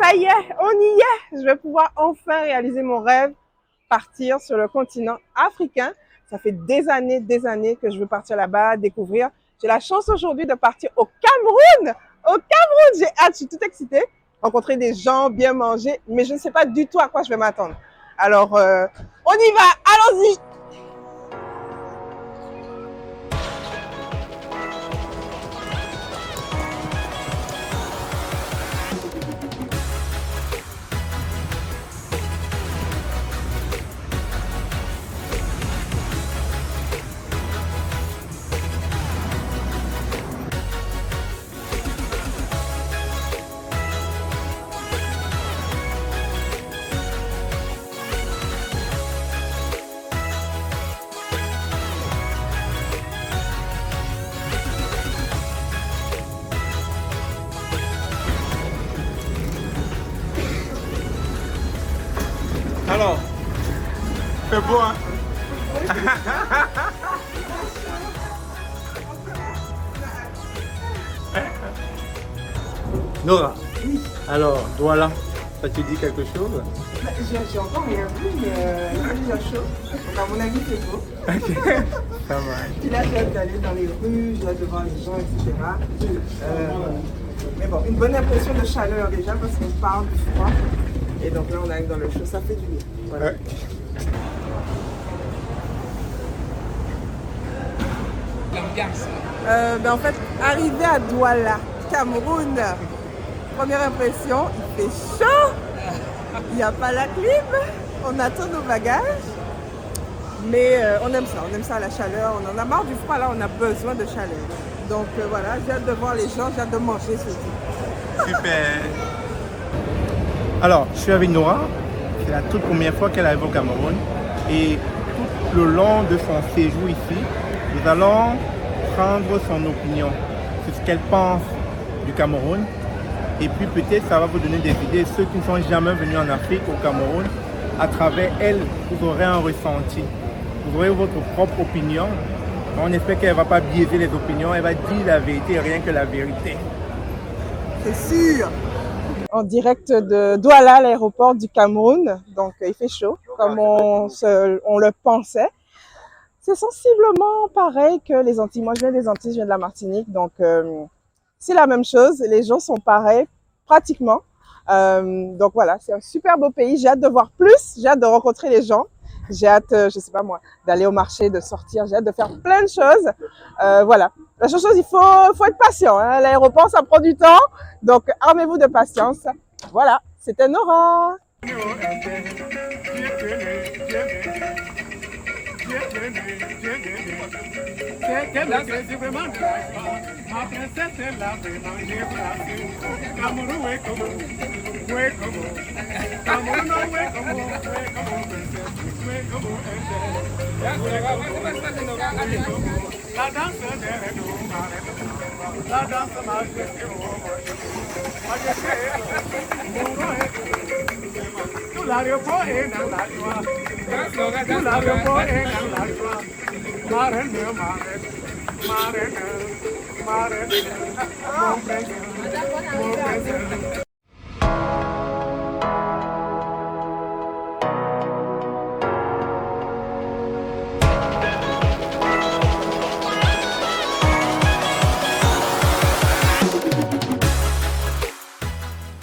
Ça y est, on y est. Je vais pouvoir enfin réaliser mon rêve, partir sur le continent africain. Ça fait des années que je veux partir là-bas, découvrir. J'ai la chance aujourd'hui de partir au Cameroun. Au Cameroun, j'ai hâte, je suis toute excitée. Rencontrer des gens, bien manger, mais je ne sais pas du tout à quoi je vais m'attendre. Alors, on y va, allons-y. Alors, c'est beau, hein? Nora, oui. Alors, Douala, ça te dit quelque chose? J'ai encore rien vu, mais il y a chaud. Donc à mon avis, c'est beau. Ok, ça va. Puis là, j'ai hâte d'aller dans les rues, j'ai hâte de voir les gens, etc. Mais bon, une bonne impression de chaleur déjà, parce qu'on parle du froid. Et donc là, on arrive dans le chaud, ça fait du bien. Voilà. Ouais. En fait, arrivé à Douala, Cameroun, première impression, il fait chaud, il n'y a pas la clim, on attend nos bagages, mais on aime ça la chaleur, on en a marre du froid, là on a besoin de chaleur. Donc voilà, j'ai hâte de voir les gens, j'ai hâte de manger surtout. Super. Alors, je suis avec Nora, c'est la toute première fois qu'elle arrive au Cameroun et tout le long de son séjour ici, nous allons prendre son opinion sur ce qu'elle pense du Cameroun et puis peut-être ça va vous donner des idées. Ceux qui ne sont jamais venus en Afrique, au Cameroun, à travers elle, vous aurez un ressenti, vous aurez votre propre opinion. On espère qu'elle ne va pas biaiser les opinions, elle va dire la vérité et rien que la vérité. C'est sûr. En direct de Douala, l'aéroport du Cameroun, donc il fait chaud, comme on le pensait. C'est sensiblement pareil que les Antilles. Moi, je viens des Antilles, je viens de la Martinique, donc c'est la même chose. Les gens sont pareils, pratiquement. Donc voilà, c'est un super beau pays. J'ai hâte de voir plus, j'ai hâte de rencontrer les gens. J'ai hâte, je sais pas moi, d'aller au marché, de sortir. J'ai hâte de faire plein de choses. Voilà. La seule chose, il faut être patient. Hein. L'aéroport, ça prend du temps. Donc, armez-vous de patience. Voilà, c'était Nora.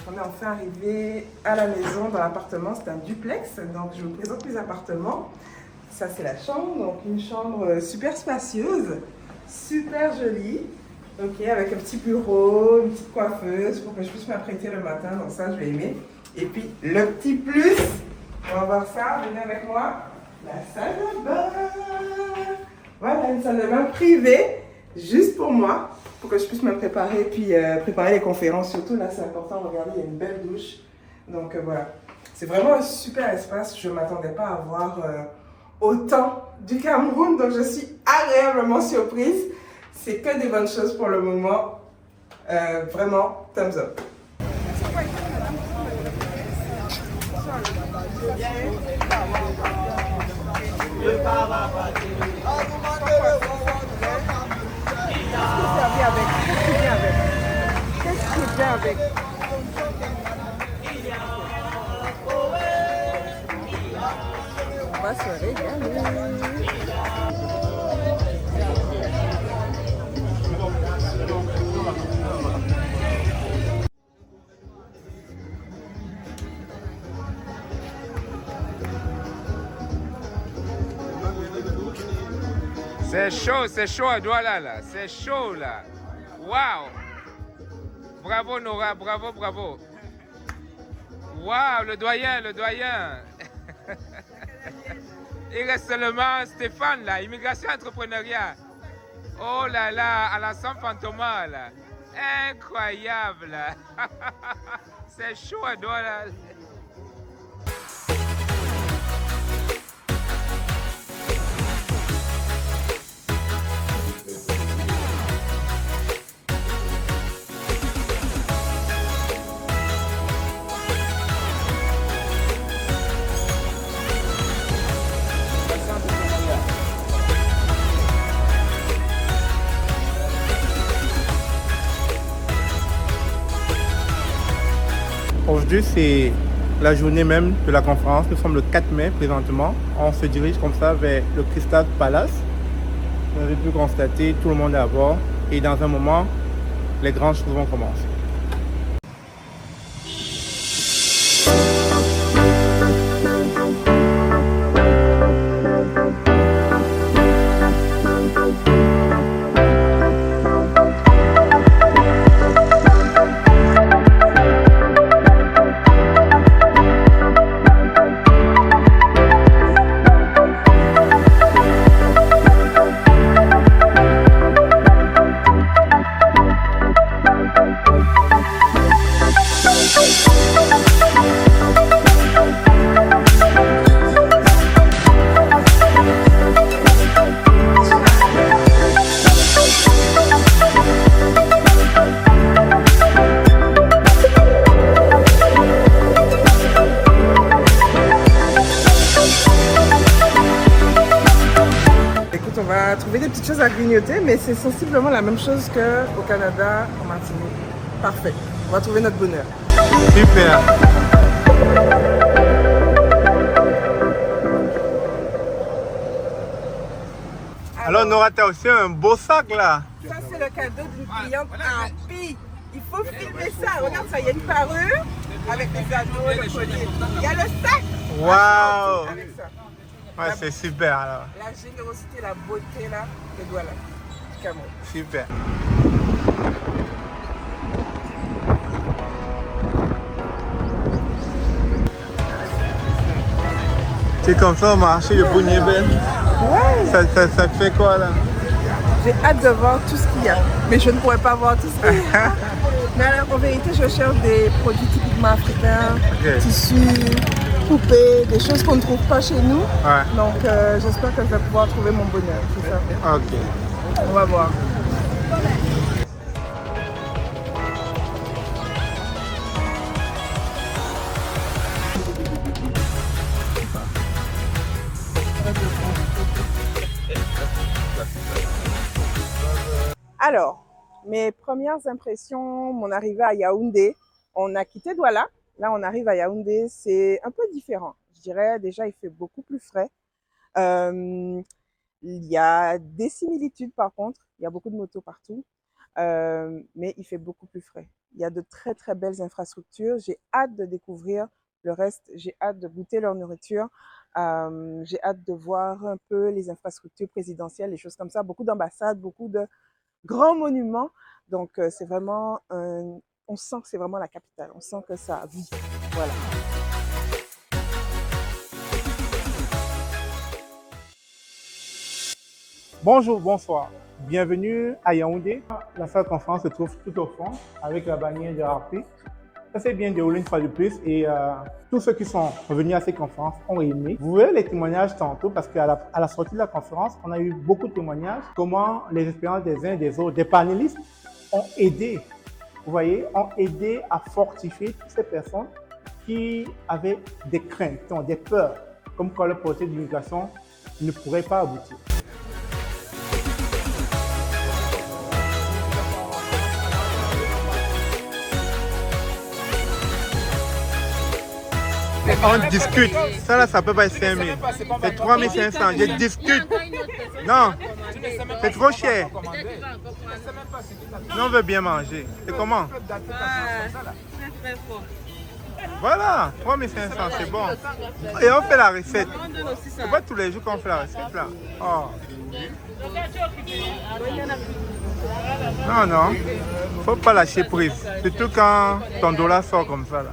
On est enfin arrivé à la maison, dans l'appartement. C'est un duplex, donc je vous présente les appartements. Ça, c'est la chambre, donc une chambre super spacieuse, super jolie. Ok, avec un petit bureau, une petite coiffeuse pour que je puisse m'apprêter le matin, donc ça, je vais aimer. Et puis, le petit plus, on va voir ça, venez avec moi, la salle de bain. Voilà, une salle de bain privée, juste pour moi, pour que je puisse me préparer, puis préparer les conférences. Surtout là, c'est important, regardez, il y a une belle douche. Donc voilà, c'est vraiment un super espace. Je ne m'attendais pas à voir autant du Cameroun, donc je suis agréablement surprise. C'est que des bonnes choses pour le moment. Vraiment, thumbs up. Qu'est-ce qui vient avec? va se régaler. C'est chaud à Douala là, c'est chaud là. Waouh! Bravo Nora, bravo, bravo. Waouh, le doyen, le doyen. Il reste seulement Stéphane là, immigration entrepreneuriat. Oh là là, à la San Fantoma là. Incroyable. C'est chaud à Douala. Aujourd'hui, c'est la journée même de la conférence. Nous sommes le 4 mai présentement. On se dirige comme ça vers le Crystal Palace. Vous avez pu constater, tout le monde est à bord. Et dans un moment, les grandes choses vont commencer. On va trouver des petites choses à grignoter, mais c'est sensiblement la même chose qu'au Canada, en Martinique. Parfait. On va trouver notre bonheur. Super. Alors Nora, tu as aussi un beau sac là. Ça c'est le cadeau d'une cliente en pille. Il faut filmer ça. Regarde ça, il y a une parure avec les anneaux, le collier. Il y a le sac. Waouh. Avec ça. Ouais, c'est super alors. La générosité, la beauté là, de Douala, du Cameroun. Super. C'est comme ça au marché de Bouniébène. Ouais. Ça fait quoi là? J'ai hâte de voir tout ce qu'il y a, mais je ne pourrais pas voir tout ce qu'il y a. Mais alors, en vérité, je cherche des produits typiquement africains, tissus, poupées, des choses qu'on ne trouve pas chez nous. Ouais. Donc, j'espère que je vais pouvoir trouver mon bonheur. C'est ça. Ok. On va voir. Alors, mes premières impressions, mon arrivée à Yaoundé, on a quitté Douala, là on arrive à Yaoundé, c'est un peu différent. Je dirais déjà il fait beaucoup plus frais. Il y a des similitudes par contre, il y a beaucoup de motos partout, mais il fait beaucoup plus frais. Il y a de très très belles infrastructures, j'ai hâte de découvrir le reste, j'ai hâte de goûter leur nourriture, j'ai hâte de voir un peu les infrastructures présidentielles, les choses comme ça, beaucoup d'ambassades, beaucoup de grands monuments. Donc, c'est vraiment, on sent que c'est vraiment la capitale. On sent que ça vit. Voilà. Bonjour, bonsoir. Bienvenue à Yaoundé. La salle de conférence se trouve tout au fond avec la bannière de Harpy. Ça s'est bien déroulé une fois de plus et tous ceux qui sont revenus à ces conférences ont aimé. Vous verrez les témoignages tantôt parce qu'à la sortie de la conférence, on a eu beaucoup de témoignages. Comment les expériences des uns et des autres, des panélistes ont aidé, vous voyez, ont aidé à fortifier toutes ces personnes qui avaient des craintes, qui ont des peurs, comme quoi le projet d'immigration ne pourrait pas aboutir. On discute. Ça là, ça peut pas être 5 000. C'est 3 500. Je discute. Non, c'est trop cher. Nous, on veut bien manger. C'est comment? Très fort. Voilà, 3 500, c'est bon. Et on fait la recette. C'est pas tous les jours qu'on fait la recette là. Oh. Non, non. Faut pas lâcher prise. Surtout quand ton dollar sort comme ça là.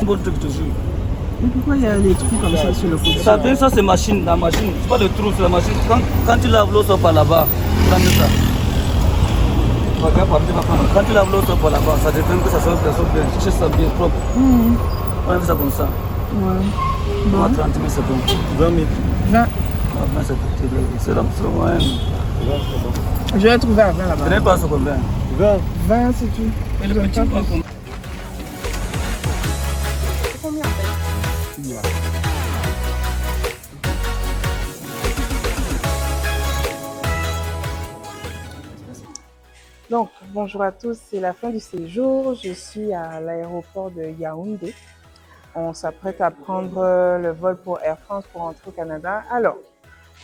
Bon truc toujours. Mais pourquoi il y a des trous comme ça sur le côté? Ça c'est machine, la machine. C'est pas le trou, c'est la machine. Quand tu laves l'eau, sort par là-bas. Prends ça. Regarde par là. Quand tu laves l'eau, sort par là-bas. Ça dépend que ça sort bien. Tu cherches ça bien propre. On fait ça comme ça. Ouais. Bon. 30 000 c'est bon. 20 000. 20. C'est là, c'est loin. Je vais trouver à 20 là-bas. Tu n'es pas ça combien? 20. 20 c'est tout. Et le petit pas combien? Donc, bonjour à tous, c'est la fin du séjour. Je suis à l'aéroport de Yaoundé. On s'apprête à prendre le vol pour Air France pour rentrer au Canada. Alors,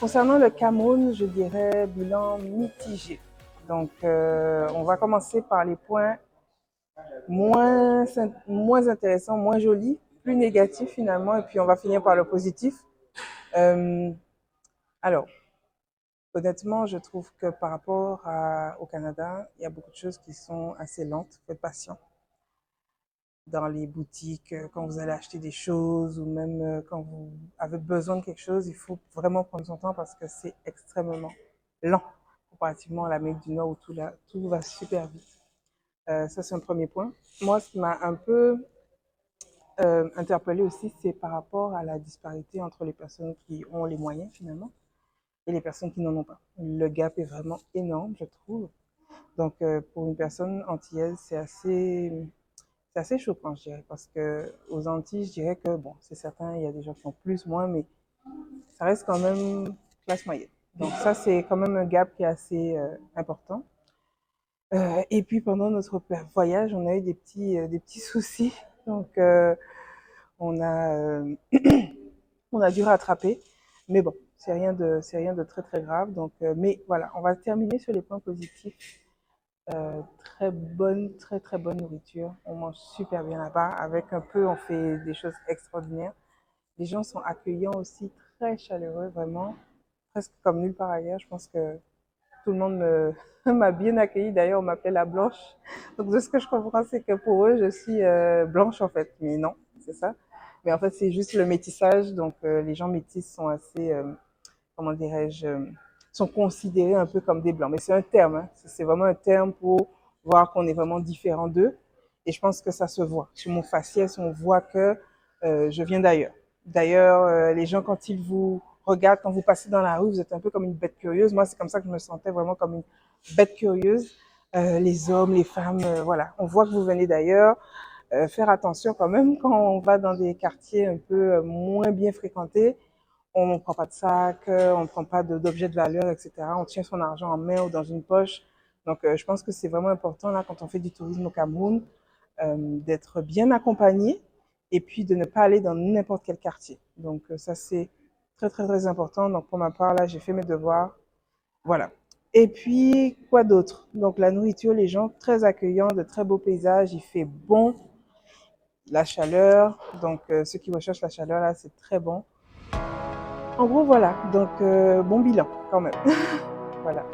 concernant le Cameroun, je dirais bilan mitigé. Donc, on va commencer par les points moins intéressants, moins jolis, plus négatifs finalement, et puis on va finir par le positif. Alors, honnêtement, je trouve que par rapport au Canada, il y a beaucoup de choses qui sont assez lentes. Il faut être patient. Dans les boutiques, quand vous allez acheter des choses ou même quand vous avez besoin de quelque chose, il faut vraiment prendre son temps parce que c'est extrêmement lent comparativement à l'Amérique du Nord où tout va super vite. Ça, c'est un premier point. Moi, ce qui m'a un peu interpellée aussi, c'est par rapport à la disparité entre les personnes qui ont les moyens finalement et les personnes qui n'en ont pas. Le gap est vraiment énorme, je trouve. Donc, pour une personne antillaise, c'est assez choquant, je dirais, parce que aux Antilles, je dirais que, bon, c'est certain, il y a des gens qui ont plus, moins, mais ça reste quand même classe moyenne. Donc, ça, c'est quand même un gap qui est assez important. Et puis, pendant notre voyage, on a eu des petits soucis. Donc, on a, on a dû rattraper. Mais bon, c'est rien de très très grave. Donc, mais voilà, on va terminer sur les points positifs. Très très bonne nourriture. On mange super bien là-bas. Avec un peu, on fait des choses extraordinaires. Les gens sont accueillants aussi, très chaleureux, vraiment. Presque comme nulle part ailleurs. Je pense que tout le monde m'a bien accueilli. D'ailleurs, on m'appelle la Blanche. Donc, de ce que je comprends, c'est que pour eux, je suis blanche en fait. Mais non, c'est ça. Mais en fait, c'est juste le métissage. Donc, les gens métis sont assez, comment dirais-je, sont considérés un peu comme des blancs. Mais c'est un terme, hein. C'est vraiment un terme pour voir qu'on est vraiment différent d'eux. Et je pense que ça se voit. Sur mon faciès, on voit que je viens d'ailleurs. D'ailleurs, les gens, quand ils vous regardent, quand vous passez dans la rue, vous êtes un peu comme une bête curieuse. Moi, c'est comme ça que je me sentais vraiment comme une bête curieuse. Les hommes, les femmes, voilà. On voit que vous venez d'ailleurs. Faire attention quand même quand on va dans des quartiers un peu moins bien fréquentés. On ne prend pas de sac, on ne prend pas d'objets de valeur, etc. On tient son argent en main ou dans une poche. Donc, je pense que c'est vraiment important, là, quand on fait du tourisme au Cameroun, d'être bien accompagné et puis de ne pas aller dans n'importe quel quartier. Donc, ça, c'est très, très, très important. Donc, pour ma part, là, j'ai fait mes devoirs. Voilà. Et puis, quoi d'autre? Donc, la nourriture, les gens très accueillants, de très beaux paysages, il fait bon. La chaleur, donc ceux qui recherchent la chaleur, là, c'est très bon. En gros, voilà. Donc, bon bilan, quand même. Voilà.